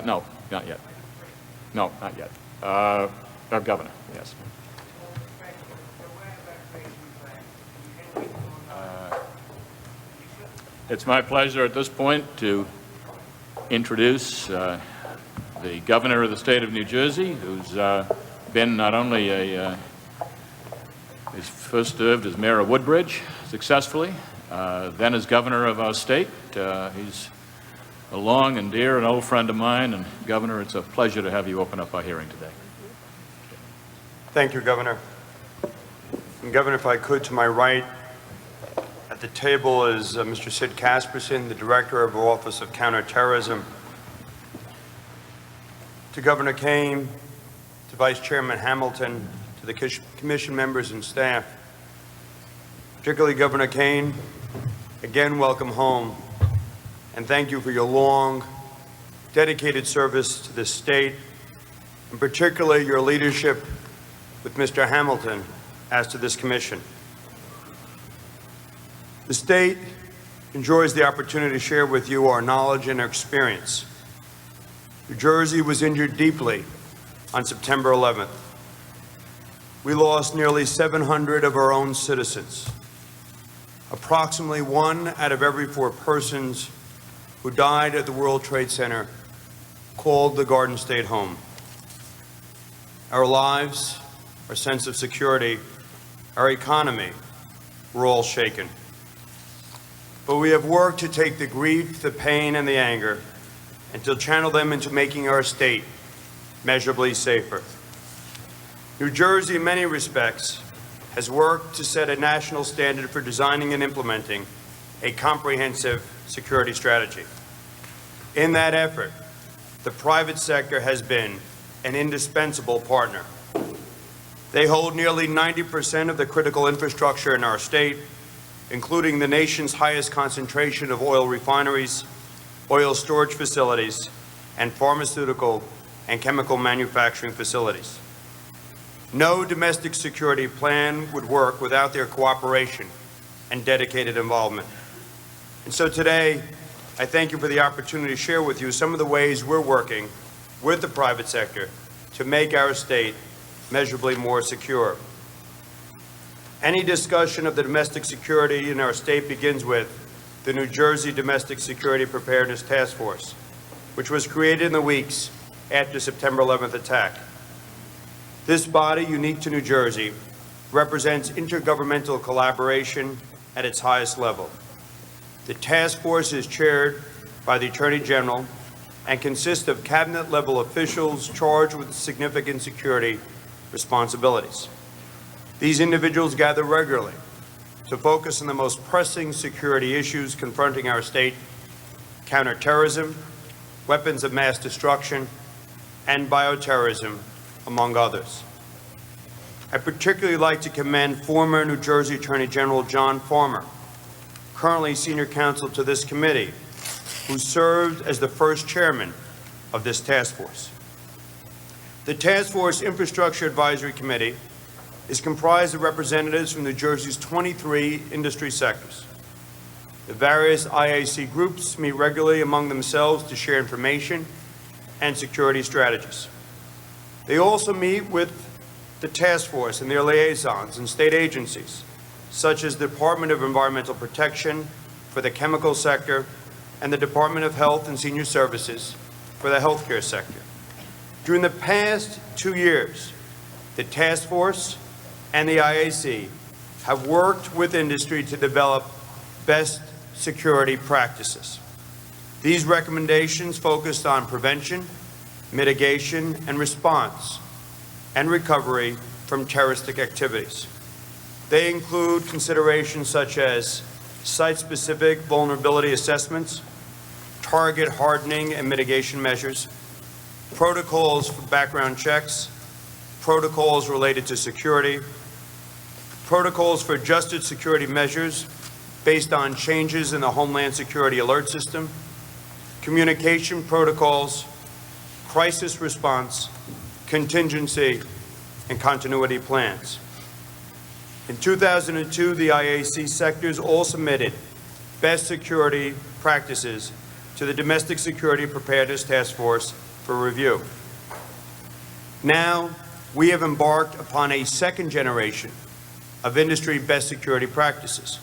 No, not yet. No, not yet. Our governor, yes. It's my pleasure at this point to introduce the governor of the state of New Jersey, who's been not only he's first served as mayor of Woodbridge successfully, then as governor of our state. He's a long and dear and old friend of mine, and Governor, it's a pleasure to have you open up our hearing today. Thank you, Governor. And Governor, if I could, to my right at the table is Mr. Sid Casperson, the Director of the Office of Counterterrorism. To Governor Kane, to Vice Chairman Hamilton, to the Commission members and staff, particularly Governor Kane, again, welcome home, and thank you for your long, dedicated service to this state, and particularly your leadership with Mr. Hamilton as to this commission. The state enjoys the opportunity to share with you our knowledge and our experience. New Jersey was injured deeply on September 11th. We lost nearly 700 of our own citizens. Approximately 1 out of every 4 persons who died at the World Trade Center called the Garden State home. Our lives, our sense of security, our economy were all shaken. But we have worked to take the grief, the pain, and the anger and to channel them into making our state measurably safer. New Jersey, in many respects, has worked to set a national standard for designing and implementing a comprehensive security strategy. In that effort, the private sector has been an indispensable partner. They hold nearly 90% of the critical infrastructure in our state, including the nation's highest concentration of oil refineries, oil storage facilities, and pharmaceutical and chemical manufacturing facilities. No domestic security plan would work without their cooperation and dedicated involvement. And so today, I thank you for the opportunity to share with you some of the ways we're working with the private sector to make our state measurably more secure. Any discussion of the domestic security in our state begins with the New Jersey Domestic Security Preparedness Task Force, which was created in the weeks after September 11th attack. This body, unique to New Jersey, represents intergovernmental collaboration at its highest level. The task force is chaired by the Attorney General and consists of cabinet-level officials charged with significant security responsibilities. These individuals gather regularly to focus on the most pressing security issues confronting our state: counterterrorism, weapons of mass destruction, and bioterrorism, among others. I particularly like to commend former New Jersey Attorney General John Farmer, currently senior counsel to this committee, who served as the first chairman of this task force. The Task Force Infrastructure Advisory Committee is comprised of representatives from New Jersey's 23 industry sectors. The various IAC groups meet regularly among themselves to share information and security strategies. They also meet with the task force and their liaisons in state agencies, such as the Department of Environmental Protection for the chemical sector and the Department of Health and Senior Services for the healthcare sector. During the past 2 years, the task force and the IAC have worked with industry to develop best security practices. These recommendations focused on prevention, mitigation, and response, and recovery from terroristic activities. They include considerations such as site-specific vulnerability assessments, target hardening and mitigation measures, protocols for background checks, protocols related to security, protocols for adjusted security measures based on changes in the Homeland Security Alert System, communication protocols, crisis response, contingency, and continuity plans. In 2002, the IAC sectors all submitted best security practices to the Domestic Security Preparedness Task Force for review. Now, we have embarked upon a second generation of industry best security practices.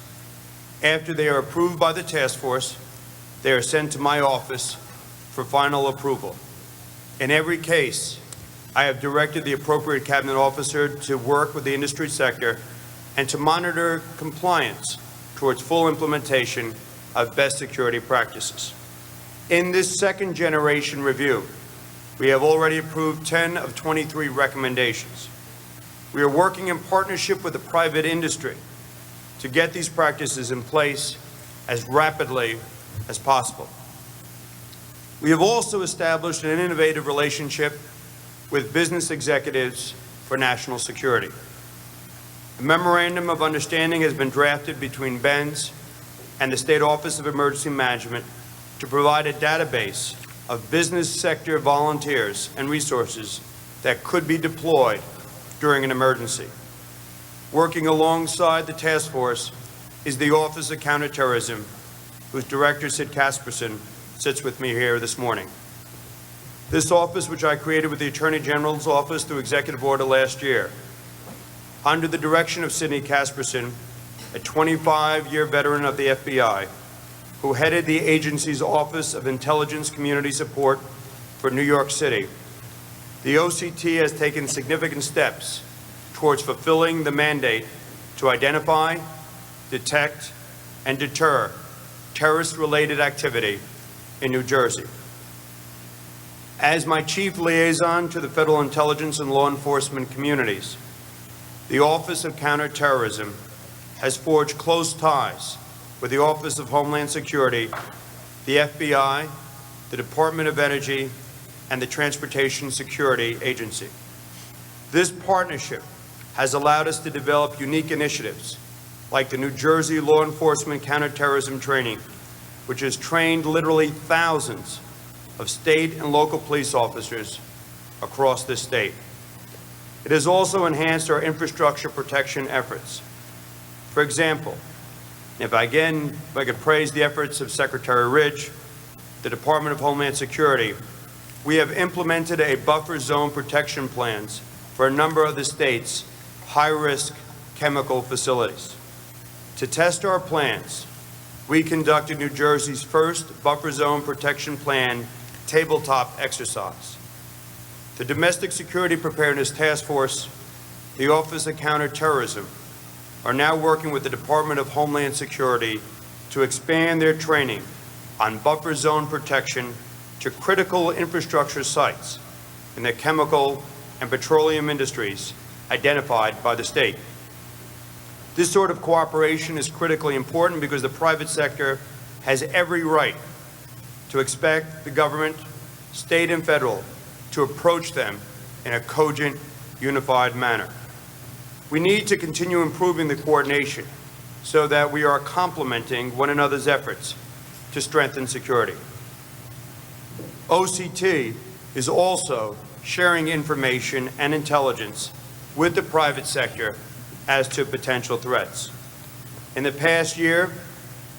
After they are approved by the task force, they are sent to my office for final approval. In every case, I have directed the appropriate cabinet officer to work with the industry sector and to monitor compliance towards full implementation of best security practices. In this second generation review, we have already approved 10 of 23 recommendations. We are working in partnership with the private industry to get these practices in place as rapidly as possible. We have also established an innovative relationship with business executives for national security. A memorandum of understanding has been drafted between BENS and the State Office of Emergency Management to provide a database of business sector volunteers and resources that could be deployed during an emergency. Working alongside the task force is the Office of Counterterrorism, whose Director, Sid Casperson, sits with me here this morning. This office, which I created with the Attorney General's office through executive order last year, under the direction of Sidney Casperson, a 25-year veteran of the FBI, who headed the agency's Office of Intelligence Community Support for New York City, the OCT has taken significant steps towards fulfilling the mandate to identify, detect, and deter terrorist-related activity in New Jersey. As my chief liaison to the federal intelligence and law enforcement communities, the Office of Counterterrorism has forged close ties with the Office of Homeland Security, the FBI, the Department of Energy, and the Transportation Security Agency. This partnership has allowed us to develop unique initiatives like the New Jersey Law Enforcement Counterterrorism Training, which has trained literally thousands of state and local police officers across this state. It has also enhanced our infrastructure protection efforts. For example, if I could praise the efforts of Secretary Ridge, the Department of Homeland Security, we have implemented a buffer zone protection plans for a number of the state's high-risk chemical facilities. To test our plans, we conducted New Jersey's first buffer zone protection plan tabletop exercise. The Domestic Security Preparedness Task Force, the Office of Counterterrorism, are now working with the Department of Homeland Security to expand their training on buffer zone protection to critical infrastructure sites in the chemical and petroleum industries identified by the state. This sort of cooperation is critically important because the private sector has every right to expect the government, state and federal, to approach them in a cogent, unified manner. We need to continue improving the coordination so that we are complementing one another's efforts to strengthen security. OCT is also sharing information and intelligence with the private sector as to potential threats. In the past year,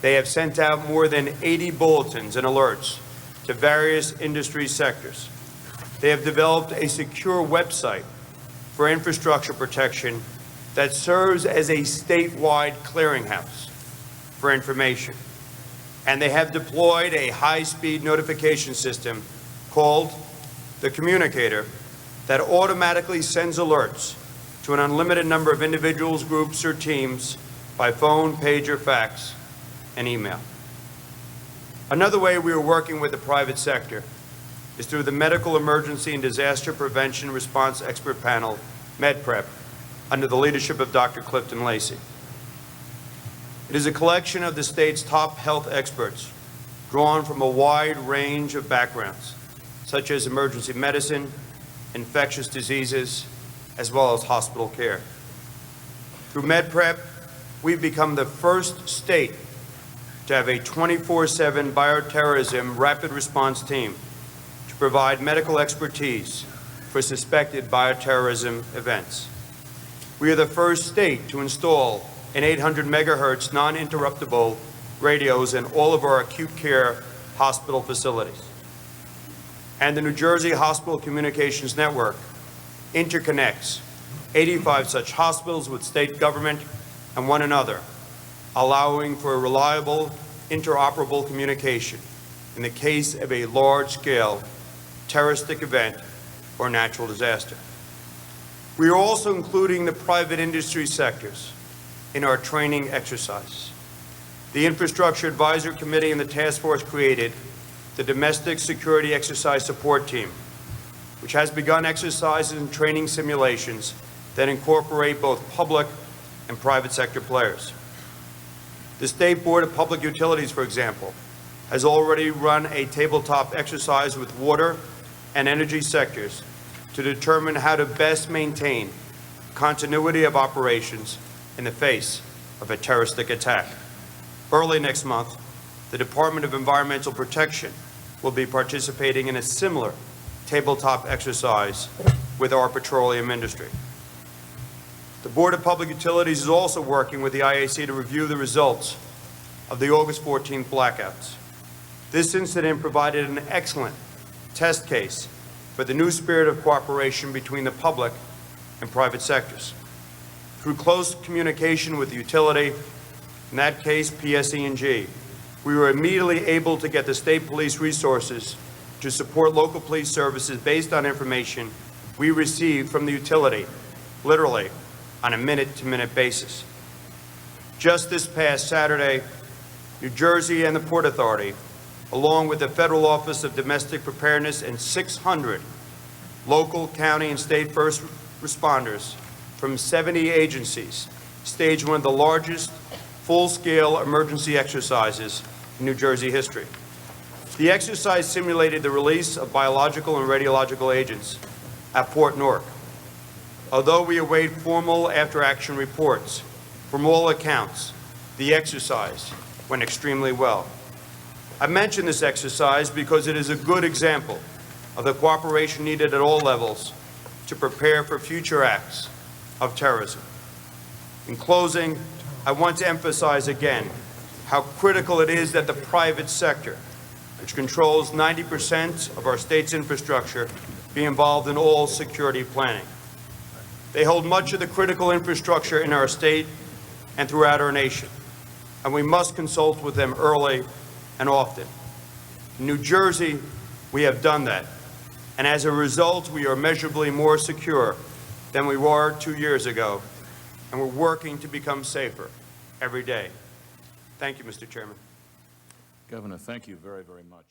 they have sent out more than 80 bulletins and alerts to various industry sectors. They have developed a secure website for infrastructure protection that serves as a statewide clearinghouse for information. And they have deployed a high-speed notification system called the Communicator that automatically sends alerts to an unlimited number of individuals, groups, or teams by phone, pager, fax, and email. Another way we are working with the private sector is through the Medical Emergency and Disaster Prevention Response Expert Panel, MedPrep, under the leadership of Dr. Clifton Lacey. It is a collection of the state's top health experts drawn from a wide range of backgrounds, such as emergency medicine, infectious diseases, as well as hospital care. Through MedPrep, we've become the first state to have a 24/7 bioterrorism rapid response team to provide medical expertise for suspected bioterrorism events. We are the first state to install an 800 megahertz non-interruptible radios in all of our acute care hospital facilities. and the New Jersey Hospital Communications Network interconnects 85 such hospitals with state government and one another, allowing for reliable, interoperable communication in the case of a large-scale terroristic event or natural disaster. We are also including the private industry sectors in our training exercise. The Infrastructure Advisory Committee and the task force created the Domestic Security Exercise Support Team, which has begun exercises and training simulations that incorporate both public and private sector players. The State Board of Public Utilities, for example, has already run a tabletop exercise with water and energy sectors to determine how to best maintain continuity of operations in the face of a terroristic attack. Early next month, the Department of Environmental Protection will be participating in a similar tabletop exercise with our petroleum industry. The Board of Public Utilities is also working with the IAC to review the results of the August 14th blackouts. This incident provided an excellent test case for the new spirit of cooperation between the public and private sectors. Through close communication with the utility, in that case PSE&G, we were immediately able to get the state police resources to support local police services based on information we received from the utility, literally on a minute-to-minute basis. Just this past Saturday, New Jersey and the Port Authority, along with the Federal Office of Domestic Preparedness and 600 local, county, and state first responders from 70 agencies, staged one of the largest full-scale emergency exercises in New Jersey history. The exercise simulated the release of biological and radiological agents at Port Newark. Although we await formal after-action reports, from all accounts, the exercise went extremely well. I mention this exercise because it is a good example of the cooperation needed at all levels to prepare for future acts of terrorism. In closing, I want to emphasize again how critical it is that the private sector, which controls 90% of our state's infrastructure, be involved in all security planning. They hold much of the critical infrastructure in our state and throughout our nation, and we must consult with them early and often. In New Jersey, we have done that, and as a result, we are measurably more secure than we were 2 years ago, and we're working to become safer every day. Thank you, Mr. Chairman. Governor, thank you very, very much.